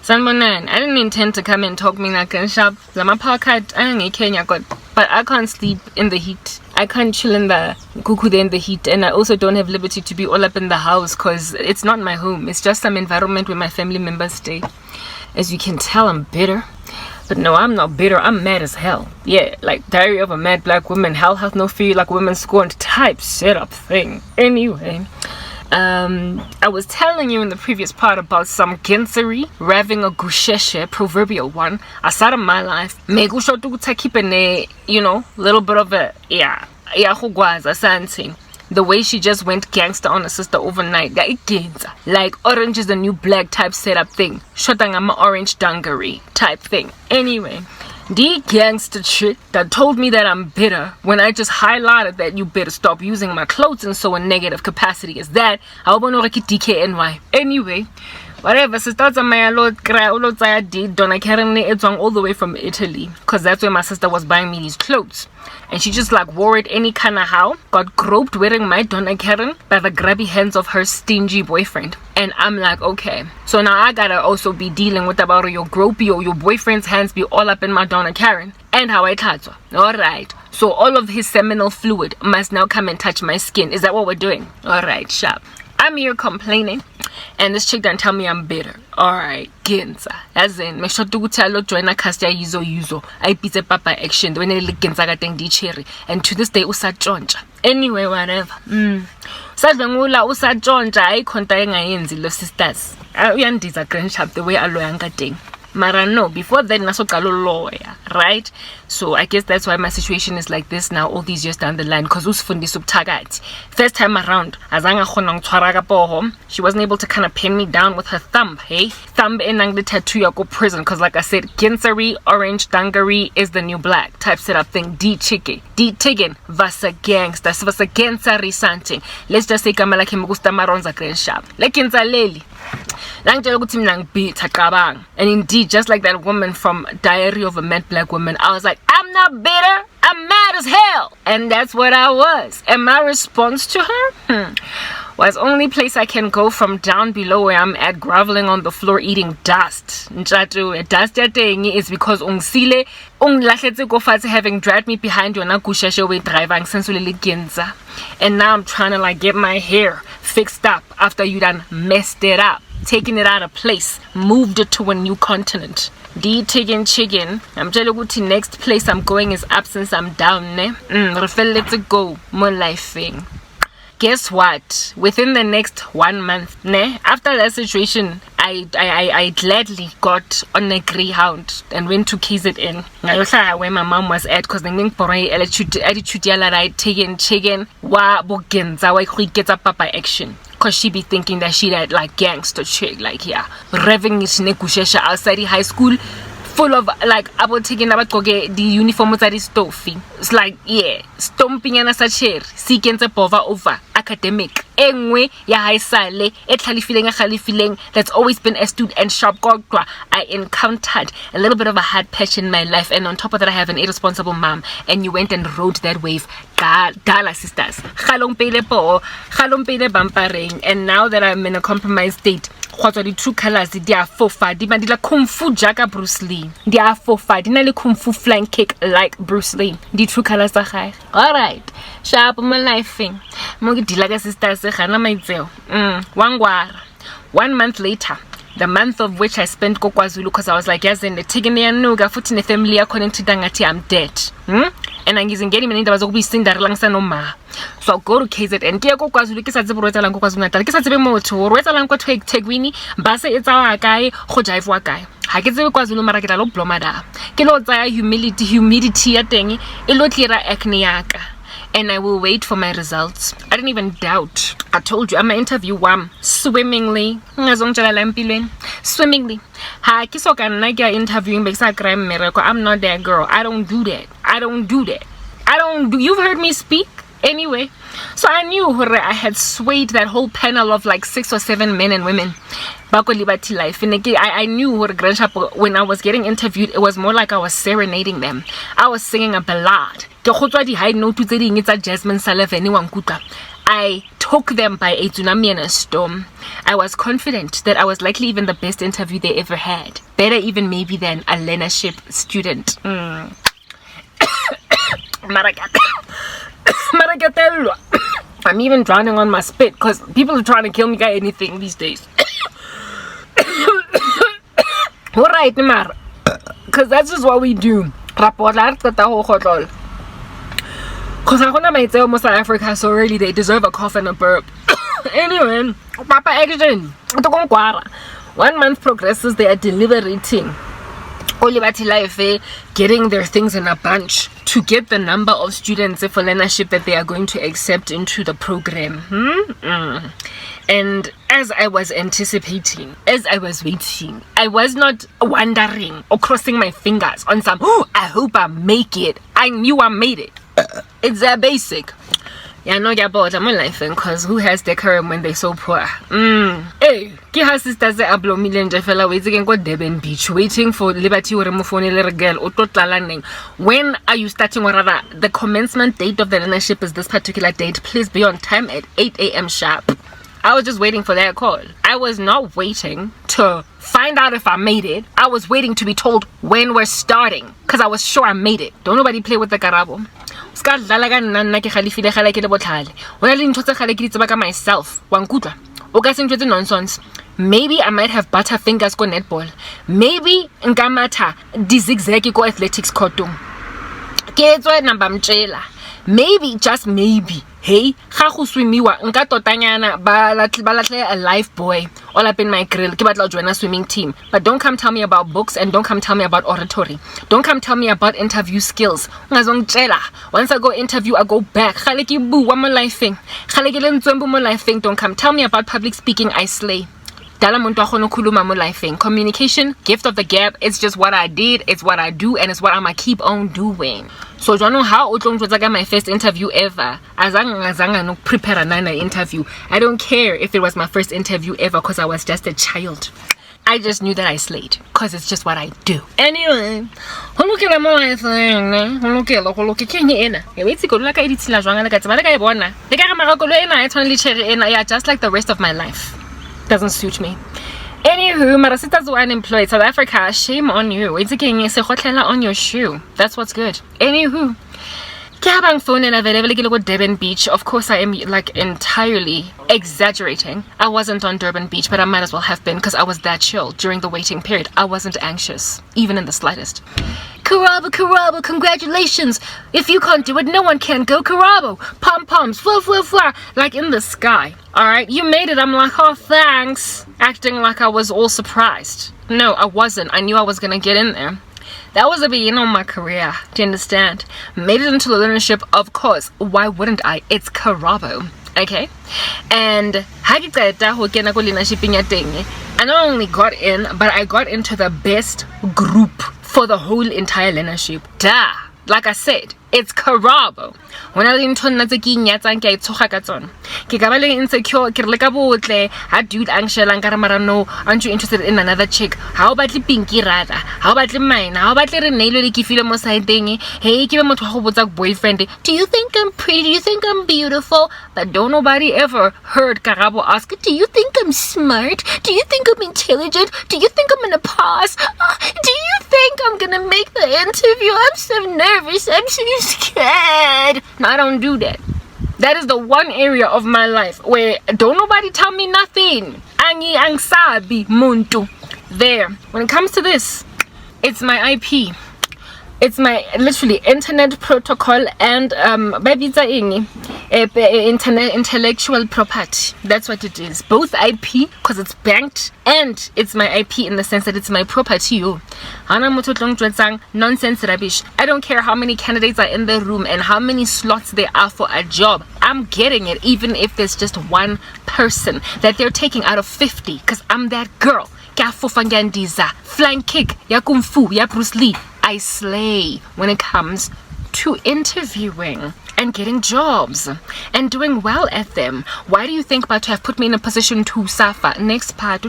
Sanbonan, I didn't intend to come and talk me like a shop. Lama parkat, I ain't Kenya got, but I can't sleep in the heat. I can't chill in the kuku in the heat, and I also don't have liberty to be all up in the house because it's not my home. It's just some environment where my family members stay. As you can tell, I'm bitter. But no, I'm not bitter. I'm mad as hell. Yeah, like Diary of a Mad Black Woman. Hell hath no fear like women scorned type setup thing. Anyway. I was telling you in the previous part about some Genseri raving a gusheshe, proverbial one, aside of my life. Megusho to keep a, little bit of a, the way she just went gangster on her sister overnight. Like orange is the new black type setup thing. Shotangama orange dungaree type thing. Anyway. The gangster shit that told me that I'm bitter when I just highlighted that you better stop using my clothes in so a negative capacity as that. I want to DKNY. Anyway, whatever. Sister my Donna Karen all the way from Italy because that's where my sister was buying me these clothes. And she just like wore it any kind of how, got groped wearing my Donna Karen by the grabby hands of her stingy boyfriend. And I'm like, okay, so now I gotta also be dealing with about your gropey or your boyfriend's hands be all up in my Donna Karen and how I touch her. Alright, so all of his seminal fluid must now come and touch my skin. Is that what we're doing? Alright, sharp. I'm here complaining, and this chick done tell me I'm bitter. Alright, Genza. As in, me shot to tell join a cast yuzo. I beat a papa action when I lick Genza gateng di cherry. And to this day, usa jonja. Anyway, whatever. Sadangula usa jonja. I contain a yenzi, lo sisters. I yandiza grandshap the way I loyanga ding. Mara no, before then naso kalo lawyer, right? So I guess that's why my situation is like this now all these years down the line because usfundi subtagati. First time around, azanga khona ngtshwara poho, she wasn't able to kind of pin me down with her thumb, hey? Thumb enang the tattoo ya go prison because like I said, Genseri, orange dungaree is the new black type setup thing. D chicky, D tiggin, vasa gangsta, vasa Genseri something. Let's just say kamala ke gusta maronza grand shop. Lekinza leli. And indeed, just like that woman from Diary of a Mad Black Woman, I was like, I'm not bitter, I'm mad as hell. And that's what I was. And my response to her was only place I can go from down below where I'm at, groveling on the floor eating dust. Dust is because ungsile having dragged me behind you na kushashe way driving since Genza. And now I'm trying to like get my hair fixed up after you done messed it up, taking it out of place, moved it to a new continent. D-tiggin chicken. I'm telling you, next place I'm going is up since I'm down, ne? Let's go. More life thing. Guess what? Within the next 1 month, ne? After that situation, I gladly got on a Greyhound and went to KZN. Where my mom was at, because the attitude right taking chicken wa bogenza wa get up papa action. Cause she be thinking that she that like gangster chick, like yeah, revving it nekushesha outside the high school, full of like about taking about the uniform at the stove. It's like yeah, stomping and a chair, seeking the pova over academic. Anyway, yeah, I sale feeling that's always been astute and sharp. I encountered a little bit of a hard patch in my life, and on top of that, I have an irresponsible mom. And you went and rode that wave, Gala sisters. And now that I'm in a compromised state, what are the true colors? They are fofa. They are kung fu jaga Bruce Lee. They are fofa. They are kung fu flying kick like Bruce Lee. The true colors are high. All right, sharp my life thing. Dilaga sisters. 1 month later, the month of which I spent KwaZulu because I was like, yes, in the Tigania Nuga, foot in the family according to Dangati, I'm dead. And I'm getting me in the was always seen that Langsanoma. So I'll go to KZ and dear KwaZulu, kiss at the Rota Lanko, kiss at the motor, Rota Lanko take Tegwini, Bassa it's our guy, Hojai Wakai. I get the KwaZulu Marakalo Blomada. Kilo humidity at Dengi, Elotira Acneaka. And I will wait for my results. I didn't even doubt. I told you, I'm an interview swimmingly. Swimmingly. I'm not that girl. I don't do that. You've heard me speak? Anyway, so I knew I had swayed that whole panel of like 6 or 7 men and women. I knew when I was getting interviewed, it was more like I was serenading them. I was singing a ballad. High note to the Jasmine Salaf anyone. I took them by a tsunami and a storm. I was confident that I was likely even the best interview they ever had. Better even maybe than a learnership student. I'm even drowning on my spit because people are trying to kill me by anything these days. Alright, Mara. Because that's just what we do. Because I want to make almost like Africa, so really they deserve a cough and a burp. Anyway, Papa Action. 1 month progresses, they are deliberating. Getting their things in a bunch to get the number of students for learnership that they are going to accept into the program. And as I was anticipating, as I was waiting, I was not wondering or crossing my fingers on some, oh, I hope I make it. I knew I made it. It's that basic. Yeah, no, yeah, but I'm laughing because who has decorum when they're so poor? Hey, her sisters are blow million fella waiting go Devon Beach, waiting for Liberty or Mufone little girl or total. When are you starting, or rather, the commencement date of the learnership is this particular date. Please be on time at 8 a.m. sharp. I was just waiting for that call. I was not waiting to find out if I made it. I was waiting to be told when we're starting because I was sure I made it. Don't nobody play with the karabo. Myself. Nonsense. Maybe I might have butterfingers go netball. Maybe ngamata dizigzag go athletics koto. Maybe, just maybe, hey, ga go swimiwa nka totanyana ba latle a life boy all up in my grill ke batla join a swimming team. But don't come tell me about books and don't come tell me about oratory. Don't come tell me about interview skills. Once I go interview, I go back. Don't come tell me about public speaking. I slay. Communication, gift of the gap. It's just what I did, it's what I do, and it's what I'ma keep on doing. So do you know how my first interview ever? No prepare an interview. I don't care if it was my first interview ever because I was just a child. I just knew that I slayed because it's just what I do. Anyway, just like the rest of my life. Doesn't suit me. Anywho, Marasitas were unemployed. South Africa, shame on you. It's on your shoe. That's what's good. Anywho, phone and available at Durban Beach. Of course, I am like entirely exaggerating. I wasn't on Durban Beach, but I might as well have been because I was that chill during the waiting period. I wasn't anxious, even in the slightest. Karabo, congratulations. If you can't do it, no one can. Go Karabo. Pom-poms, fwa, like in the sky. Alright, you made it. I'm like, oh, thanks. Acting like I was all surprised. No, I wasn't. I knew I was gonna get in there. That was the beginning of my career. Do you understand? Made it into the learnership, of course. Why wouldn't I? It's Karabo. Okay? And I not only got in, but I got into the best group for the whole entire learnership. Like I said, it's Karabo. When I didn't turn insecure, dude no, aren't you interested in another chick? How about the pinky rather? How about the mine? How about the Renelo hey, give him a boyfriend. Do you think I'm pretty? Do you think I'm beautiful? But don't nobody ever heard Karabo ask, do you think I'm smart? Do you think I'm intelligent? Do you think I'm gonna pass? Do you think I'm gonna make the interview? I'm so nervous. I'm so scared. No, I don't do that. That is the one area of my life where don't nobody tell me nothing. Angi angsabi muntu. There. When it comes to this, it's my IP. It's my literally internet protocol and intellectual property. That's what it is. Both IP because it's banked and it's my IP in the sense that it's my property. Nonsense rubbish. I don't care how many candidates are in the room and how many slots there are for a job. I'm getting it even if there's just one person that they're taking out of 50 because I'm that girl. Flying kick, ya kung fu, ya Bruce Lee. I slay when it comes to interviewing and getting jobs and doing well at them. Why do you think about to have put me in a position to suffer? Next part.